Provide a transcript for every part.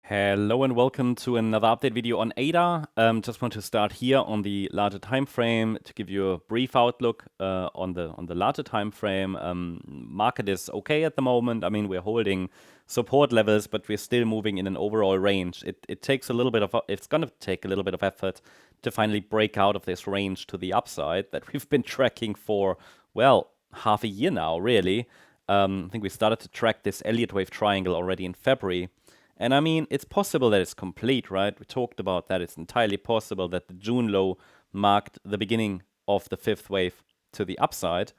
Hello and welcome to another update video on ADA. Just want to start here on the larger time frame to give you a brief outlook on the larger time frame. Market is okay at the moment. I mean, we're holding support levels, but we're still moving in an overall range. It takes a little bit of it's going to take a little bit of effort to finally break out of this range to the upside that we've been tracking for, well, half a year now, really. I think we started to track this Elliott wave triangle already in February. And I mean, it's possible that it's complete, right? We talked about that. It's entirely possible that the June low marked the beginning of the fifth wave to the upside.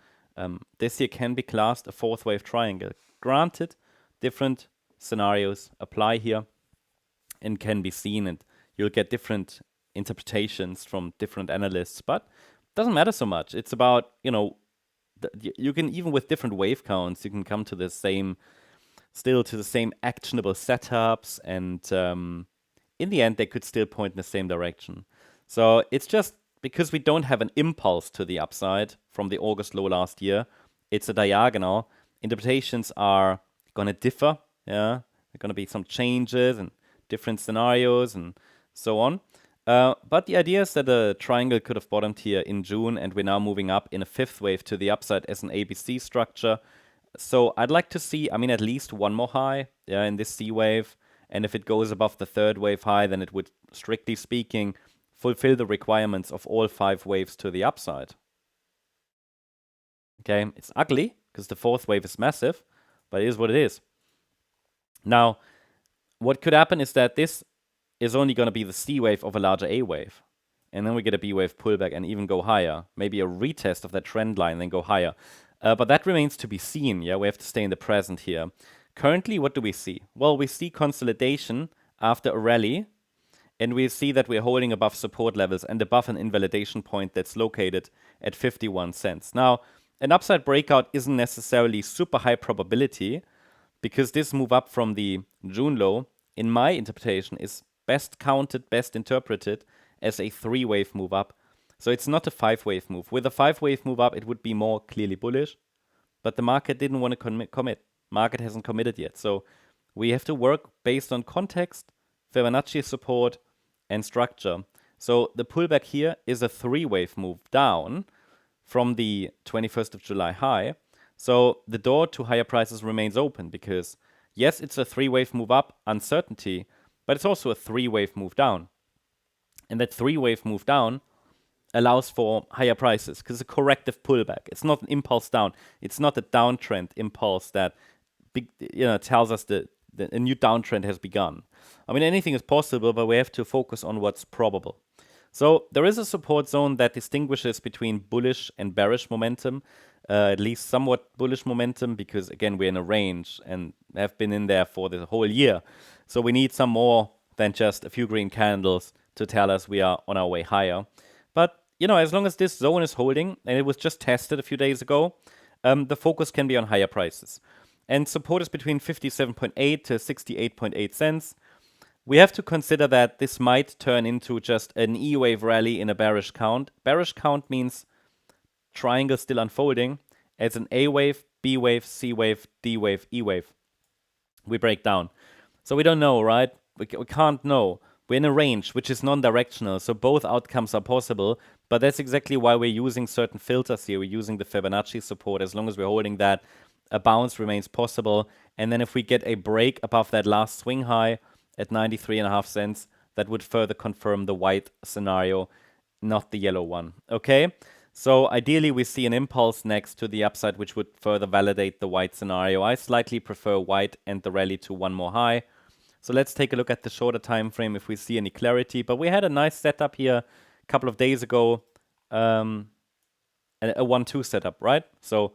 This here can be classed a fourth wave triangle. Granted, different scenarios apply here and can be seen, and you'll get different interpretations from different analysts, but it doesn't matter so much. It's about, you can, even with different wave counts, you can come to the same actionable setups, and in the end, they could still point in the same direction. So it's just because we don't have an impulse to the upside from the August low last year, it's a diagonal. Interpretations are going to differ. Yeah, there are going to be some changes and different scenarios and so on. But the idea is that the triangle could have bottomed here in June, and we're now moving up in a fifth wave to the upside as an ABC structure. So I'd like to see, I mean, at least one more high in this C wave. And if it goes above the third wave high, then it would, strictly speaking, fulfill the requirements of all 5 waves to the upside. Okay, it's ugly because the fourth wave is massive, but it is what it is. Now, what could happen is that this is only going to be the C wave of a larger A wave. And then we get a B wave pullback and even go higher. Maybe a retest of that trend line, then go higher. But that remains to be seen. Yeah, we have to stay in the present here. Currently, what do we see? Well, we see consolidation after a rally, and we see that we're holding above support levels and above an invalidation point that's located at 51 cents. Now, an upside breakout isn't necessarily super high probability, because this move up from the June low, in my interpretation, is best counted, best interpreted as a 3-wave move up. So it's not a 5-wave move. With a 5-wave move up, it would be more clearly bullish. But the market didn't want to commit. Market hasn't committed yet. So we have to work based on context, Fibonacci support, and structure. So the pullback here is a 3-wave move down from the 21st of July high. So the door to higher prices remains open because, yes, it's a 3-wave move up, uncertainty, but it's also a 3-wave move down. And that 3-wave move down allows for higher prices because it's a corrective pullback. It's not an impulse down. It's not a downtrend impulse that tells us that a new downtrend has begun. I mean, anything is possible, but we have to focus on what's probable. So there is a support zone that distinguishes between bullish and bearish momentum, at least somewhat bullish momentum, because again, we're in a range and have been in there for the whole year. So we need some more than just a few green candles to tell us we are on our way higher. But, as long as this zone is holding, and it was just tested a few days ago, the focus can be on higher prices. And support is between 57.8 to 68.8 cents. We have to consider that this might turn into just an E-wave rally in a bearish count. Bearish count means triangle still unfolding as an A wave, B wave, C wave, D wave, E wave. We break down. So we don't know, right? We can't know. We're in a range, which is non-directional, so both outcomes are possible, but that's exactly why we're using certain filters here. We're using the Fibonacci support. As long as we're holding that, a bounce remains possible. And then if we get a break above that last swing high at 93.5 cents, that would further confirm the white scenario, not the yellow one. Okay? So ideally, we see an impulse next to the upside, which would further validate the white scenario. I slightly prefer white and the rally to one more high. So let's take a look at the shorter time frame if we see any clarity. But we had a nice setup here a couple of days ago, a 1-2 setup, right? So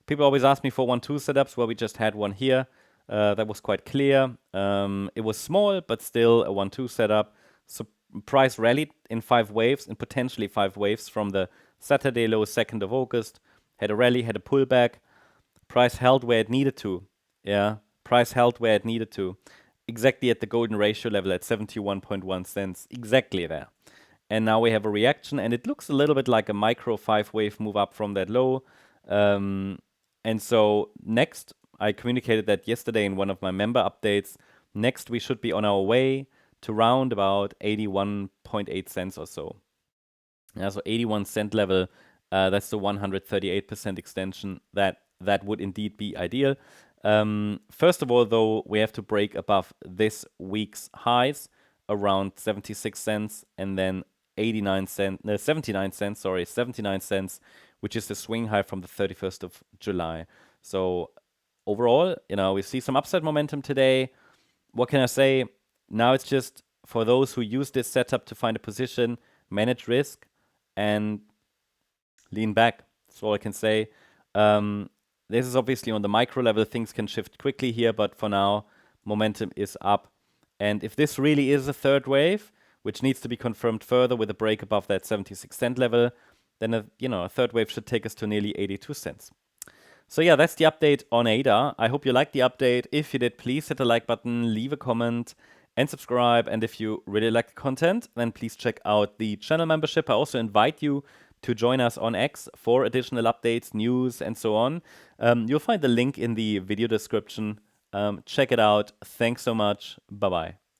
people always ask me for 1-2 setups. Well, we just had one here. That was quite clear. It was small, but still a 1-2 setup. So price rallied in 5 waves, and potentially 5 waves from the Saturday low 2nd of August. Had a rally, had a pullback. Price held where it needed to. Yeah, price held where it needed to. Exactly at the golden ratio level at 71.1 cents. Exactly there. And now we have a reaction, and it looks a little bit like a micro 5-wave move up from that low. And so next, I communicated that yesterday in one of my member updates. Next, we should be on our way to round about 81.8 cents or so. Yeah, so 81 cent level, that's the 138% extension. That would indeed be ideal. First of all, though, we have to break above this week's highs around 76 cents and then 79 cents, sorry, 79 cents, which is the swing high from the 31st of July. So overall, we see some upside momentum today. What can I say? Now it's just for those who use this setup to find a position, manage risk, and lean back. That's all I can say. This is obviously on the micro level. Things can shift quickly here, but for now, momentum is up. And if this really is a third wave, which needs to be confirmed further with a break above that 76 cent level, then a third wave should take us to nearly 82 cents. So yeah, that's the update on ADA. I hope you liked the update. If you did, please hit the like button, leave a comment, and subscribe. And if you really like the content, then please check out the channel membership. I also invite you to join us on X for additional updates, news, and so on. You'll find the link in the video description. Check it out. Thanks so much. Bye-bye.